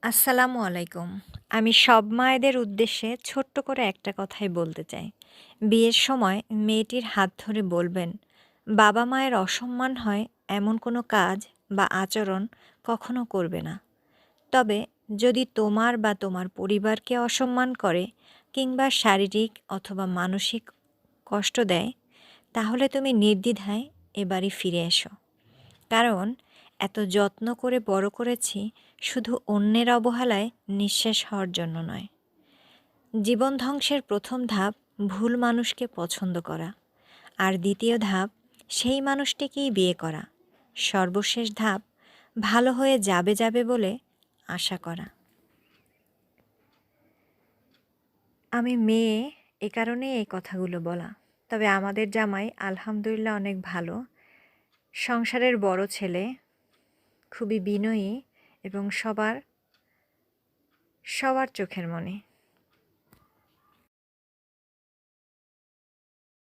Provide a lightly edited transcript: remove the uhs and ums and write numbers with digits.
আসসালামু আলাইকুম। আমি সব মায়েদের উদ্দেশ্যে ছোট্ট করে একটা কথাই বলতে চাই। বিয়ের সময় মেয়েটির হাত ধরে বলবেন, বাবা-মায়ের অসম্মান হয় এমন কোনো কাজ বা আচরণ কখনো করবে না। তবে যদি তোমার বা তোমার পরিবারকে অসম্মান করে কিংবা শারীরিক অথবা মানসিক কষ্ট দেয়, তাহলে তুমি নির্দ্বিধায় এ বাড়ি ফিরে এসো। কারণ এত যত্ন করে বড় করেছি শুধু অন্যের অবহেলায় নিঃশেষ হওয়ার জন্য নয়। জীবন ধ্বংসের প্রথম ধাপ ভুল মানুষকে পছন্দ করা, আর দ্বিতীয় ধাপ সেই মানুষটিকেই বিয়ে করা, সর্বশেষ ধাপ ভালো হয়ে যাবে যাবে বলে আশা করা। আমি মেয়ে, এ কারণেই এই কথাগুলো বলা। তবে আমাদের জামাই আলহামদুলিল্লাহ অনেক ভালো, সংসারের বড় ছেলে, খুবই বিনয়ী এবং সবার সবার চোখের মণি।